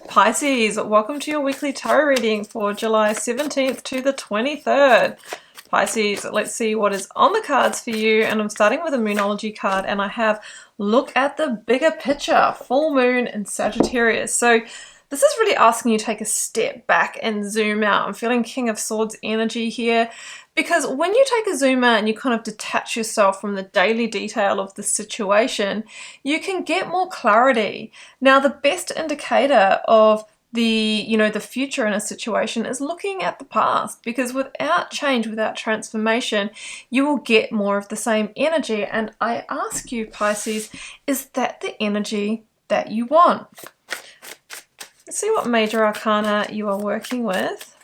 Pisces, welcome to your weekly tarot reading for July 17th to the 23rd. Pisces, let's see what is on the cards for you. And I'm starting with a Moonology card, and I have look at the bigger picture, full moon in Sagittarius. So this is really asking you to take a step back and zoom out. I'm feeling King of Swords energy here, because when you take a zoom out and you kind of detach yourself from the daily detail of the situation, you can get more clarity. Now, the best indicator of the future in a situation is looking at the past, because without change, without transformation, you will get more of the same energy. And I ask you, Pisces, is that the energy that you want? Let's see what major arcana you are working with.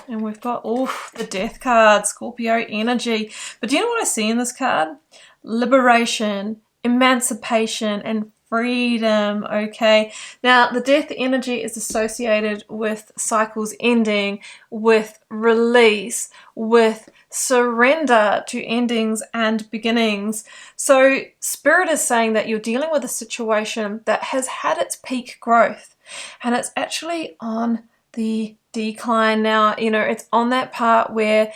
And we've got, the Death card, Scorpio energy. But do you know what I see in this card? Liberation, emancipation, and freedom, okay? Now, the Death energy is associated with cycles ending, with release, with surrender to endings and beginnings. So Spirit is saying that you're dealing with a situation that has had its peak growth, and it's actually on the decline now. It's on that part where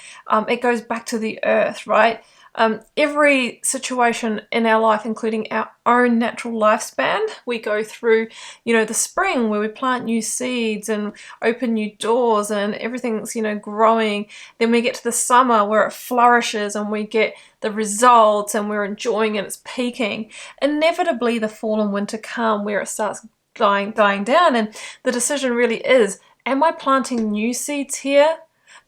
it goes back to the earth, right? Every situation in our life, including our own natural lifespan, we go through, the spring where we plant new seeds and open new doors and everything's, growing. Then we get to the summer where it flourishes and we get the results and we're enjoying it, it's peaking. Inevitably, the fall and winter come where it starts dying down, and the decision really is, am I planting new seeds here?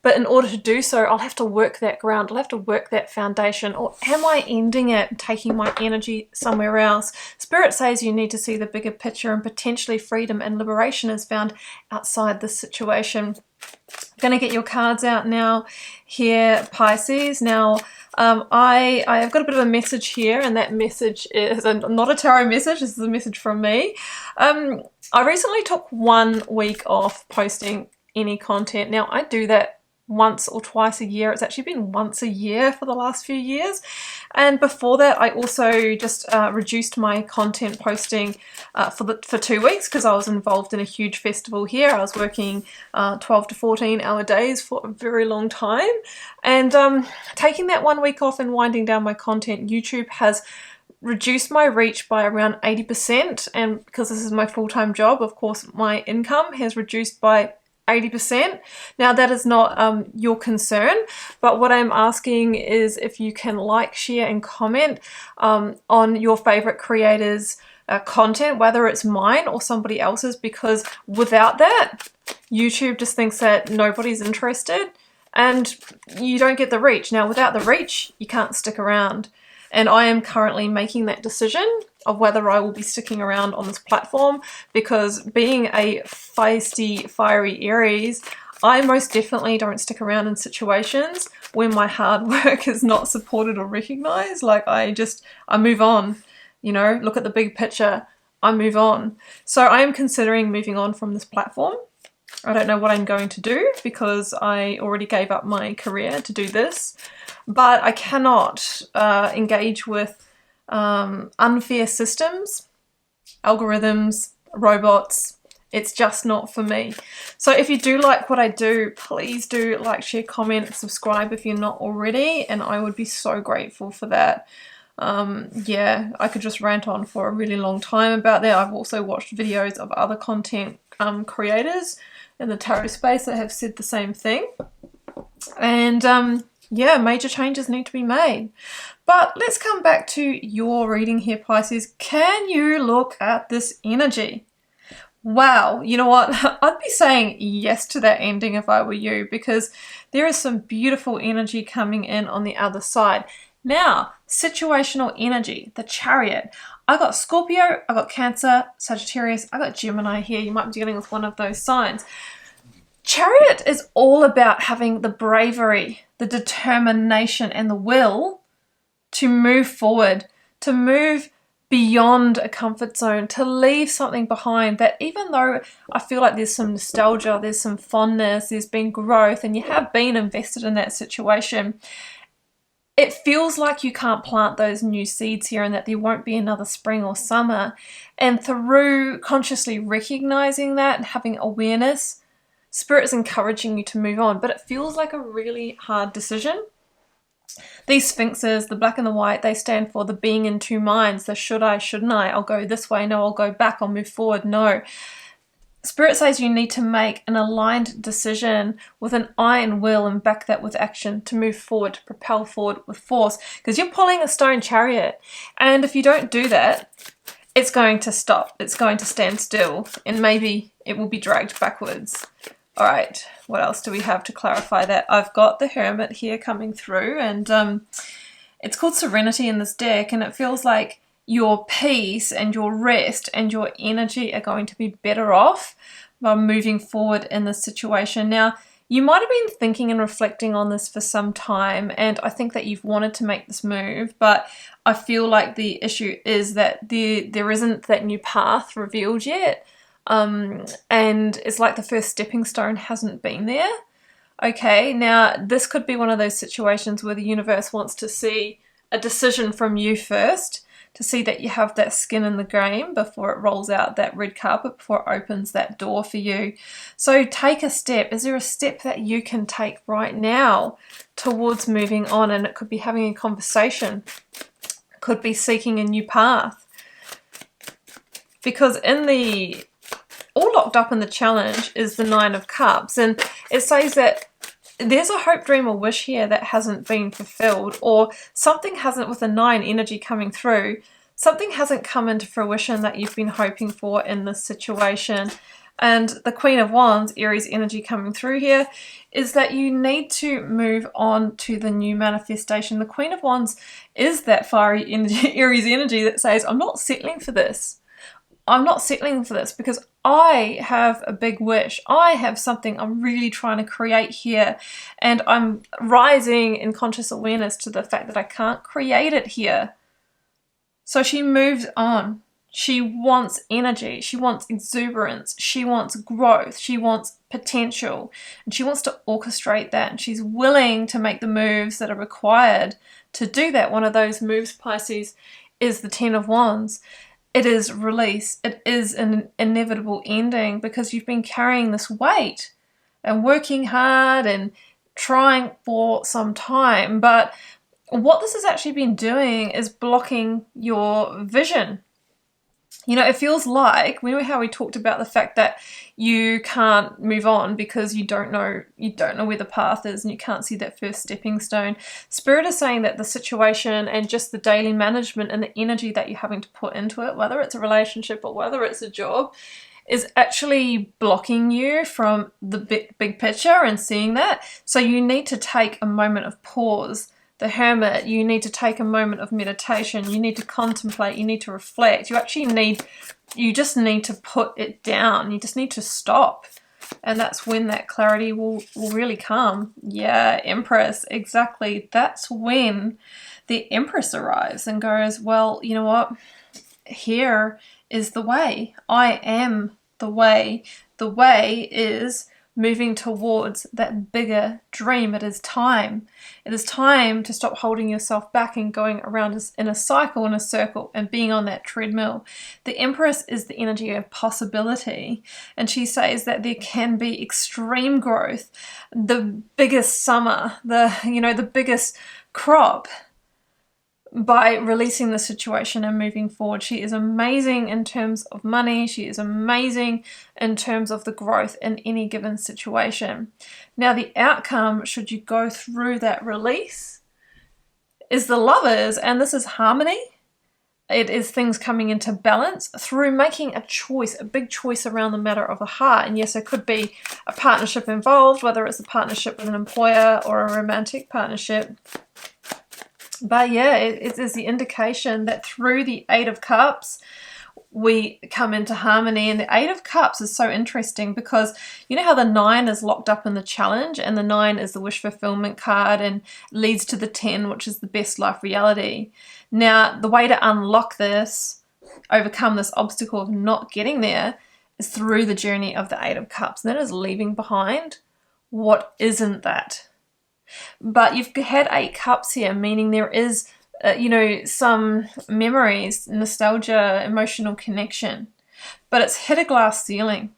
But in order to do so, I'll have to work that ground, I'll have to work that foundation, or am I ending it and taking my energy somewhere else? Spirit says you need to see the bigger picture, and potentially freedom and liberation is found outside this situation. I'm going to get your cards out now here, Pisces. Now, I've got a bit of a message here, and that message is not a tarot message, this is a message from me. I recently took 1 week off posting any content. Now, I do that once or twice a year. It's actually been once a year for the last few years. And before that, I also just reduced my content posting for 2 weeks, because I was involved in a huge festival here. I was working 12 to 14 hour days for a very long time. And taking that 1 week off and winding down my content, YouTube has reduced my reach by around 80%. And because this is my full-time job, of course, my income has reduced by 80%. Now, that is not your concern, but what I'm asking is if you can like, share, and comment on your favorite creators' content, whether it's mine or somebody else's, because without that, YouTube just thinks that nobody's interested and you don't get the reach. Now, without the reach, you can't stick around. And I am currently making that decision of whether I will be sticking around on this platform, because being a feisty, fiery Aries, I most definitely don't stick around in situations when my hard work is not supported or recognized. Like, I move on, look at the big picture, I move on. So I am considering moving on from this platform. I don't know what I'm going to do, because I already gave up my career to do this, but I cannot engage with unfair systems, algorithms, robots. It's just not for me. So if you do like what I do, please do like, share, comment, subscribe if you're not already, and I would be so grateful for that. Yeah, I could just rant on for a really long time about that. I've also watched videos of other content creators in the tarot space that have said the same thing. And yeah, major changes need to be made. But let's come back to your reading here, Pisces. Can you look at this energy? Wow, you know what? I'd be saying yes to that ending if I were you, because there is some beautiful energy coming in on the other side. Now, situational energy, the Chariot. I got Scorpio, I got Cancer, Sagittarius, I got Gemini here. You might be dealing with one of those signs. Chariot is all about having the bravery, the determination, and the will to move forward, to move beyond a comfort zone, to leave something behind that, even though I feel like there's some nostalgia, there's some fondness, there's been growth, and you have been invested in that situation, it feels like you can't plant those new seeds here and that there won't be another spring or summer. And through consciously recognizing that and having awareness, Spirit is encouraging you to move on, but it feels like a really hard decision. These sphinxes, the black and the white, they stand for the being in two minds, the should I, shouldn't I, I'll go this way, no, I'll go back, I'll move forward, no. Spirit says you need to make an aligned decision with an iron will and back that with action to move forward, to propel forward with force, because you're pulling a stone chariot. And if you don't do that, it's going to stop, it's going to stand still, and maybe it will be dragged backwards. All right, what else do we have to clarify that? I've got the Hermit here coming through, and it's called Serenity in this deck, and it feels like your peace and your rest and your energy are going to be better off by moving forward in this situation. Now, you might have been thinking and reflecting on this for some time, and I think that you've wanted to make this move, but I feel like the issue is that there isn't that new path revealed yet, and it's like the first stepping stone hasn't been there. Okay, now this could be one of those situations where the universe wants to see a decision from you first, to see that you have that skin in the game before it rolls out that red carpet, before it opens that door for you. So take a step. Is there a step that you can take right now towards moving on? And it could be having a conversation. It could be seeking a new path. Because all locked up in the challenge is the Nine of Cups. And it says that there's a hope, dream, or wish here that hasn't been fulfilled, or something hasn't, with the 9 energy coming through, something hasn't come into fruition that you've been hoping for in this situation. And the Queen of Wands, Aries energy coming through here, is that you need to move on to the new manifestation. The Queen of Wands is that fiery energy, Aries energy that says, I'm not settling for this. I'm not settling for this because I have a big wish. I have something I'm really trying to create here, and I'm rising in conscious awareness to the fact that I can't create it here. So she moves on. She wants energy. She wants exuberance. She wants growth. She wants potential, and she wants to orchestrate that, and she's willing to make the moves that are required to do that. One of those moves, Pisces, is the Ten of Wands. It is release. It is an inevitable ending because you've been carrying this weight and working hard and trying for some time. But what this has actually been doing is blocking your vision. You know, it feels like, remember how we talked about the fact that you can't move on because you don't know where the path is and you can't see that first stepping stone. Spirit is saying that the situation and just the daily management and the energy that you're having to put into it, whether it's a relationship or whether it's a job, is actually blocking you from the big picture and seeing that. So you need to take a moment of pause. The Hermit, you need to take a moment of meditation. You need to contemplate. You need to reflect. You just need to put it down. You just need to stop. And that's when that clarity will really come. Yeah, Empress, exactly. That's when the Empress arrives and goes, well, you know what? Here is the way. I am the way. The way is moving towards that bigger dream. It is time. It is time to stop holding yourself back and going around in a cycle, in a circle, and being on that treadmill. The Empress is the energy of possibility, and she says that there can be extreme growth, the biggest summer, the biggest crop, by releasing the situation and moving forward. She is amazing in terms of money. She is amazing in terms of the growth in any given situation. Now, the outcome, should you go through that release, is the Lovers, and this is harmony. It is things coming into balance through making a choice, a big choice around the matter of the heart. And yes, there could be a partnership involved, whether it's a partnership with an employer or a romantic partnership. But yeah, it is the indication that through the Eight of Cups, we come into harmony. And the Eight of Cups is so interesting because you know how the 9 is locked up in the challenge, and the 9 is the wish fulfillment card and leads to the 10, which is the best life reality. Now, the way to unlock this, overcome this obstacle of not getting there, is through the journey of the Eight of Cups. And that is leaving behind what isn't that. But you've had 8 cups here, meaning there is, you know, some memories, nostalgia, emotional connection. But it's hit a glass ceiling.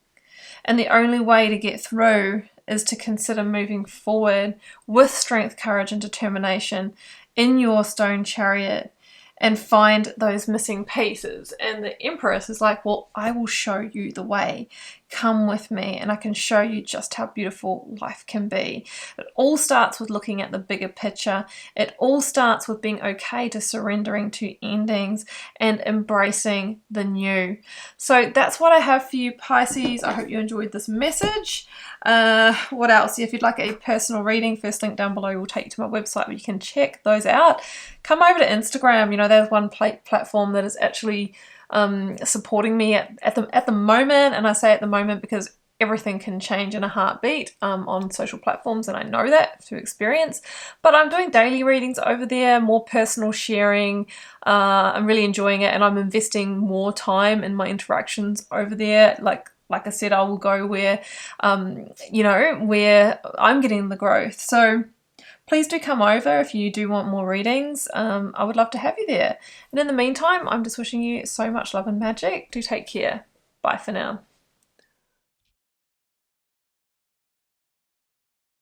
And the only way to get through is to consider moving forward with strength, courage, and determination in your stone chariot and find those missing pieces. And the Empress is like, well, I will show you the way. Come with me and I can show you just how beautiful life can be. It all starts with looking at the bigger picture. It all starts with being okay to surrendering to endings and embracing the new. So that's what I have for you, Pisces. I hope you enjoyed this message. What else? If you'd like a personal reading, first link down below will take you to my website where you can check those out. Come over to Instagram. You know, there's one platform that is actually supporting me at the moment, and I say at the moment because everything can change in a heartbeat on social platforms, and I know that through experience. But I'm doing daily readings over there, more personal sharing. I'm really enjoying it, and I'm investing more time in my interactions over there. Like I said, I will go where you know, where I'm getting the growth. So please do come over if you do want more readings. I would love to have you there. And in the meantime, I'm just wishing you so much love and magic. Do take care. Bye for now.